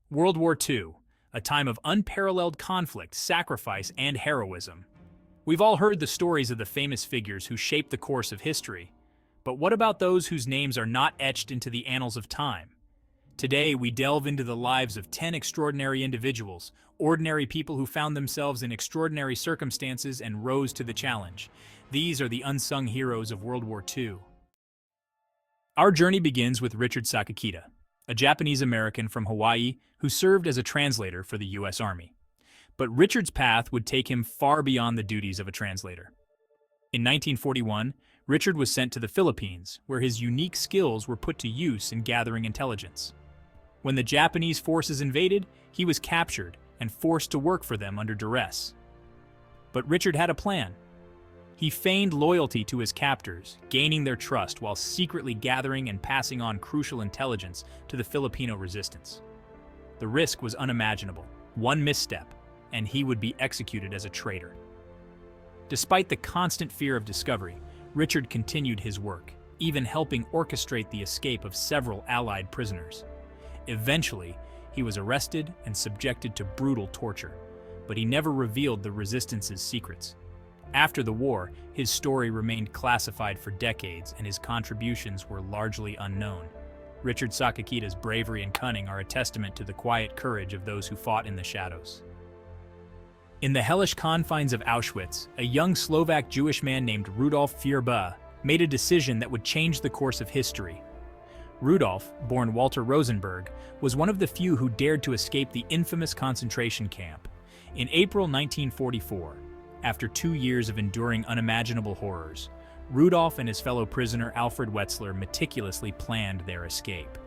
World War II, a time of unparalleled conflict, sacrifice, and heroism. We've all heard the stories of the famous figures who shaped the course of history. But what about those whose names are not etched into the annals of time? Today, we delve into the lives of 10 extraordinary individuals, ordinary people who found themselves in extraordinary circumstances and rose to the challenge. These are the unsung heroes of World War II. Our journey begins with Richard Sakakida, a Japanese-American from Hawaii who served as a translator for the U.S. Army. But Richard's path would take him far beyond the duties of a translator. In 1941, Richard was sent to the Philippines, where his unique skills were put to use in gathering intelligence. When the Japanese forces invaded, he was captured and forced to work for them under duress. But Richard had a plan. He feigned loyalty to his captors, gaining their trust while secretly gathering and passing on crucial intelligence to the Filipino resistance. The risk was unimaginable. One misstep, and he would be executed as a traitor. Despite the constant fear of discovery, Richard continued his work, even helping orchestrate the escape of several Allied prisoners. Eventually, he was arrested and subjected to brutal torture, but he never revealed the resistance's secrets. After the war, his story remained classified for decades and his contributions were largely unknown. Richard Sakakida's bravery and cunning are a testament to the quiet courage of those who fought in the shadows. In the hellish confines of Auschwitz, a young Slovak Jewish man named Rudolf Vrba made a decision that would change the course of history. Rudolf, born Walter Rosenberg, was one of the few who dared to escape the infamous concentration camp. In April 1944, after 2 years of enduring unimaginable horrors, Rudolf and his fellow prisoner Alfred Wetzler meticulously planned their escape.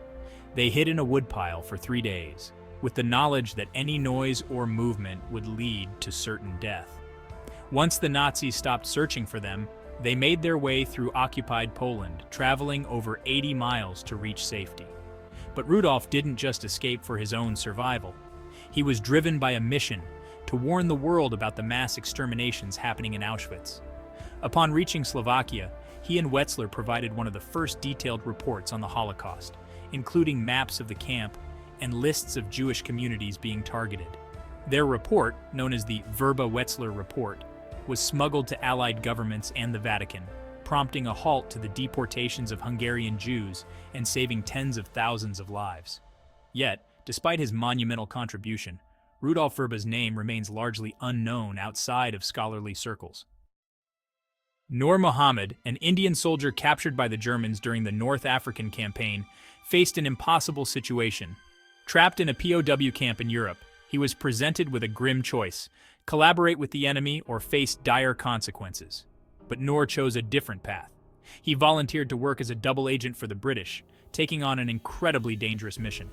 They hid in a woodpile for 3 days, with the knowledge that any noise or movement would lead to certain death. Once the Nazis stopped searching for them, they made their way through occupied Poland, traveling over 80 miles to reach safety. But Rudolf didn't just escape for his own survival. He was driven by a mission to warn the world about the mass exterminations happening in Auschwitz. Upon reaching Slovakia, he and Wetzler provided one of the first detailed reports on the Holocaust, including maps of the camp and lists of Jewish communities being targeted. Their report, known as the Vrba-Wetzler Report, was smuggled to Allied governments and the Vatican, prompting a halt to the deportations of Hungarian Jews and saving tens of thousands of lives. Yet, despite his monumental contribution, Rudolf Vrba's name remains largely unknown outside of scholarly circles. Noor Mohammed, an Indian soldier captured by the Germans during the North African campaign, faced an impossible situation. Trapped in a POW camp in Europe, he was presented with a grim choice: collaborate with the enemy or face dire consequences. But Noor chose a different path. He volunteered to work as a double agent for the British, taking on an incredibly dangerous mission.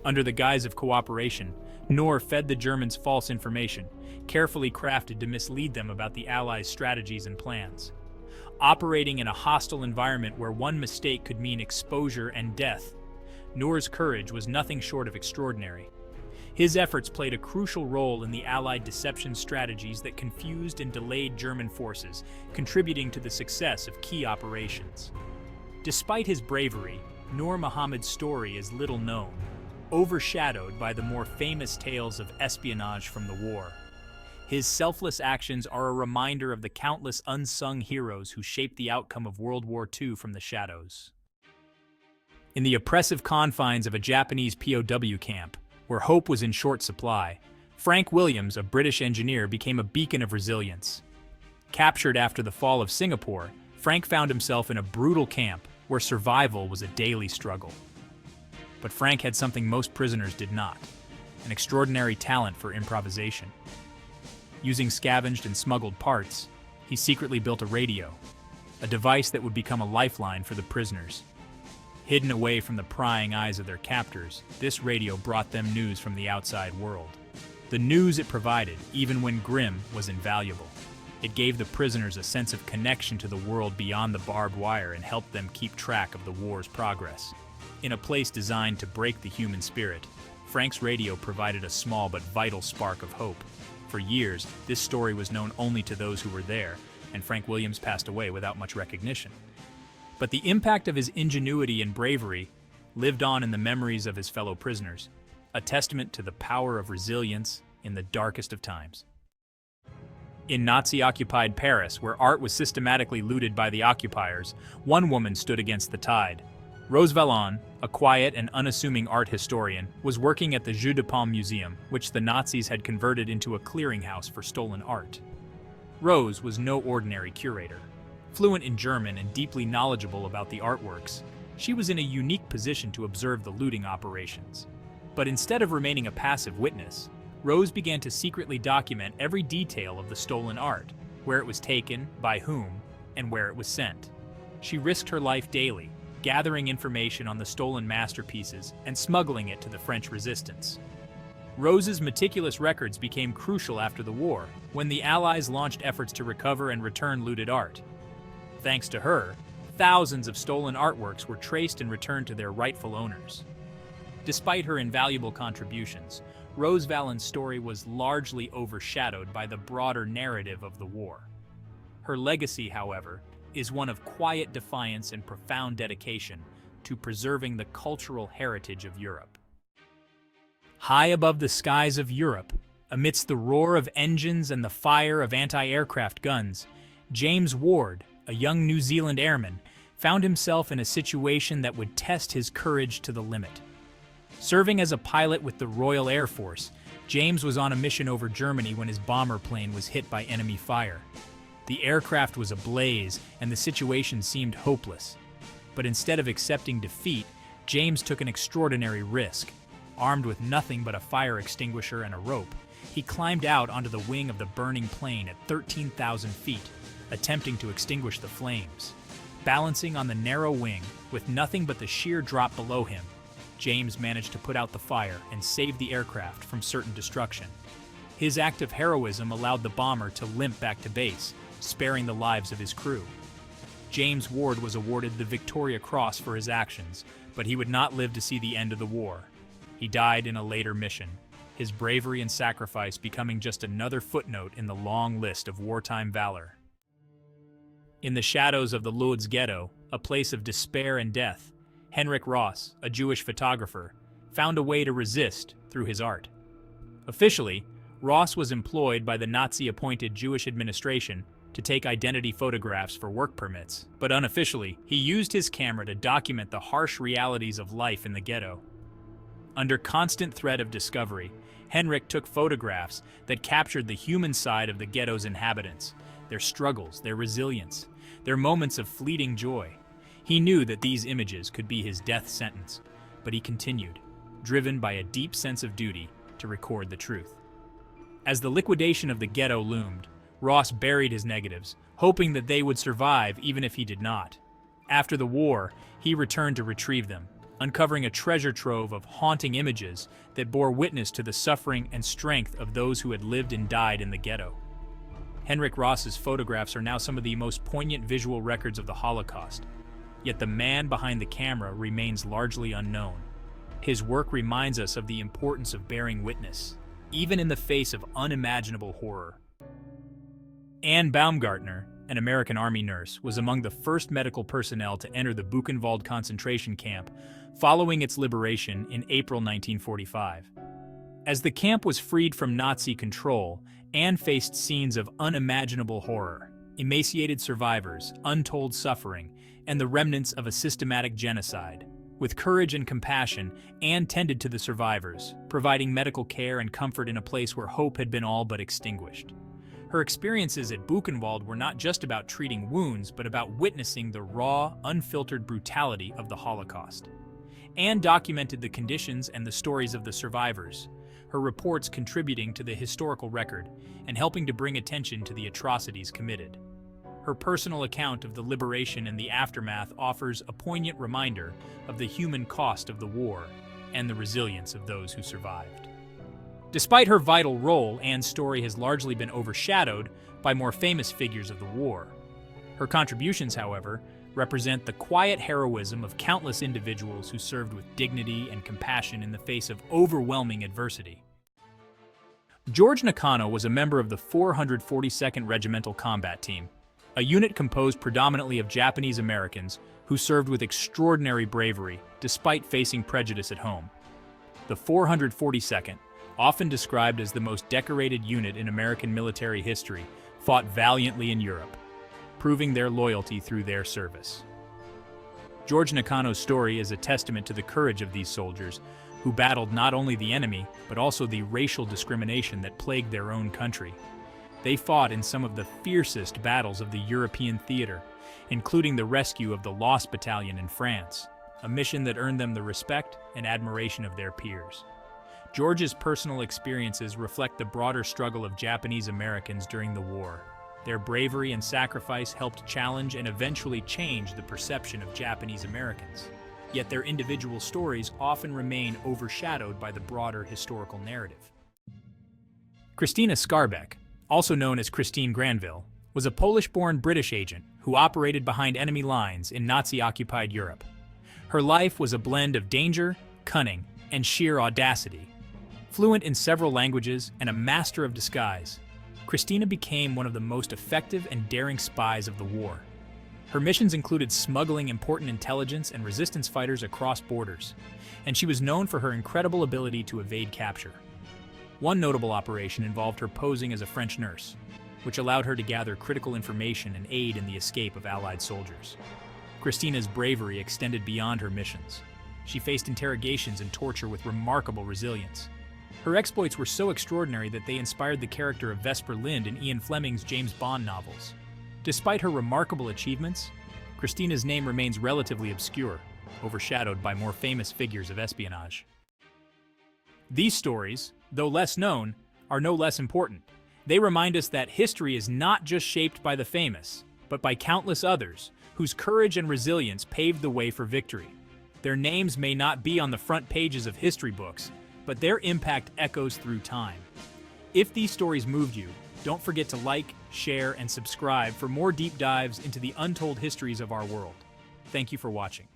Under the guise of cooperation, Noor fed the Germans false information, carefully crafted to mislead them about the Allies' strategies and plans. Operating in a hostile environment where one mistake could mean exposure and death, Noor's courage was nothing short of extraordinary. His efforts played a crucial role in the Allied deception strategies that confused and delayed German forces, contributing to the success of key operations. Despite his bravery, Noor Mohammed's story is little known, overshadowed by the more famous tales of espionage from the war. His selfless actions are a reminder of the countless unsung heroes who shaped the outcome of World War II from the shadows. In the oppressive confines of a Japanese POW camp, where hope was in short supply, Frank Williams, a British engineer, became a beacon of resilience. Captured after the fall of Singapore, Frank found himself in a brutal camp where survival was a daily struggle. But Frank had something most prisoners did not: an extraordinary talent for improvisation. Using scavenged and smuggled parts, he secretly built a radio, a device that would become a lifeline for the prisoners. Hidden away from the prying eyes of their captors, this radio brought them news from the outside world. The news it provided, even when grim, was invaluable. It gave the prisoners a sense of connection to the world beyond the barbed wire and helped them keep track of the war's progress. In a place designed to break the human spirit, Frank's radio provided a small but vital spark of hope. For years, this story was known only to those who were there, and Frank Williams passed away without much recognition. But the impact of his ingenuity and bravery lived on in the memories of his fellow prisoners. a testament to the power of resilience in the darkest of times. In Nazi-occupied Paris, where art was systematically looted by the occupiers, one woman stood against the tide. Rose Valland, a quiet and unassuming art historian, was working at the Jeu de Paume Museum, which the Nazis had converted into a clearinghouse for stolen art. Rose was no ordinary curator. Fluent in German and deeply knowledgeable about the artworks, she was in a unique position to observe the looting operations. But instead of remaining a passive witness, Rose began to secretly document every detail of the stolen art, where it was taken, by whom, and where it was sent. She risked her life daily, gathering information on the stolen masterpieces and smuggling it to the French resistance. Rose's meticulous records became crucial after the war, when the Allies launched efforts to recover and return looted art. Thanks to her, thousands of stolen artworks were traced and returned to their rightful owners. Despite her invaluable contributions, Rose Valland's story was largely overshadowed by the broader narrative of the war. Her legacy, however, is one of quiet defiance and profound dedication to preserving the cultural heritage of Europe. High above the skies of Europe, amidst the roar of engines and the fire of anti-aircraft guns, James Ward, a young New Zealand airman, found himself in a situation that would test his courage to the limit. Serving as a pilot with the Royal Air Force, James was on a mission over Germany when his bomber plane was hit by enemy fire. The aircraft was ablaze, and the situation seemed hopeless. But instead of accepting defeat, James took an extraordinary risk. Armed with nothing but a fire extinguisher and a rope, he climbed out onto the wing of the burning plane at 13,000 feet, attempting to extinguish the flames. Balancing on the narrow wing, with nothing but the sheer drop below him, James managed to put out the fire and save the aircraft from certain destruction. His act of heroism allowed the bomber to limp back to base, sparing the lives of his crew. James Ward was awarded the Victoria Cross for his actions, but he would not live to see the end of the war. He died in a later mission, his bravery and sacrifice becoming just another footnote in the long list of wartime valor. In the shadows of the Lodz ghetto, a place of despair and death, Henrik Ross, a Jewish photographer, found a way to resist through his art. Officially, Ross was employed by the Nazi-appointed Jewish administration to take identity photographs for work permits, but unofficially, he used his camera to document the harsh realities of life in the ghetto. Under constant threat of discovery, Henrik took photographs that captured the human side of the ghetto's inhabitants, their struggles, their resilience, their moments of fleeting joy. He knew that these images could be his death sentence, but he continued, driven by a deep sense of duty to record the truth. As the liquidation of the ghetto loomed, Ross buried his negatives, hoping that they would survive even if he did not. After the war, he returned to retrieve them, uncovering a treasure trove of haunting images that bore witness to the suffering and strength of those who had lived and died in the ghetto. Henrik Ross's photographs are now some of the most poignant visual records of the Holocaust, yet the man behind the camera remains largely unknown. His work reminds us of the importance of bearing witness, even in the face of unimaginable horror. Anne Baumgartner, an American Army nurse, was among the first medical personnel to enter the Buchenwald concentration camp following its liberation in April 1945. As the camp was freed from Nazi control, Anne faced scenes of unimaginable horror, emaciated survivors, untold suffering, and the remnants of a systematic genocide. With courage and compassion, Anne tended to the survivors, providing medical care and comfort in a place where hope had been all but extinguished. Her experiences at Buchenwald were not just about treating wounds, but about witnessing the raw, unfiltered brutality of the Holocaust. Anne documented the conditions and the stories of the survivors, her reports contributing to the historical record and helping to bring attention to the atrocities committed. Her personal account of the liberation and the aftermath offers a poignant reminder of the human cost of the war and the resilience of those who survived. Despite her vital role, Anne's story has largely been overshadowed by more famous figures of the war. Her contributions, however, represent the quiet heroism of countless individuals who served with dignity and compassion in the face of overwhelming adversity. George Nakano was a member of the 442nd Regimental Combat Team, a unit composed predominantly of Japanese Americans who served with extraordinary bravery despite facing prejudice at home. The 442nd, often described as the most decorated unit in American military history, fought valiantly in Europe, proving their loyalty through their service. George Nakano's story is a testament to the courage of these soldiers, who battled not only the enemy, but also the racial discrimination that plagued their own country. They fought in some of the fiercest battles of the European theater, including the rescue of the Lost Battalion in France, a mission that earned them the respect and admiration of their peers. George's personal experiences reflect the broader struggle of Japanese Americans during the war. Their bravery and sacrifice helped challenge and eventually change the perception of Japanese Americans. Yet their individual stories often remain overshadowed by the broader historical narrative. Christina Scarbeck, also known as Christine Granville, was a Polish-born British agent who operated behind enemy lines in Nazi-occupied Europe. Her life was a blend of danger, cunning, and sheer audacity. Fluent in several languages and a master of disguise, Christina became one of the most effective and daring spies of the war. Her missions included smuggling important intelligence and resistance fighters across borders, and she was known for her incredible ability to evade capture. One notable operation involved her posing as a French nurse, which allowed her to gather critical information and aid in the escape of Allied soldiers. Christina's bravery extended beyond her missions. She faced interrogations and torture with remarkable resilience. Her exploits were so extraordinary that they inspired the character of Vesper Lynd in Ian Fleming's James Bond novels. Despite her remarkable achievements, Christina's name remains relatively obscure, overshadowed by more famous figures of espionage. These stories, though less known, are no less important. They remind us that history is not just shaped by the famous, but by countless others whose courage and resilience paved the way for victory. Their names may not be on the front pages of history books, but their impact echoes through time. If these stories moved you, don't forget to like, share, and subscribe for more deep dives into the untold histories of our world. Thank you for watching.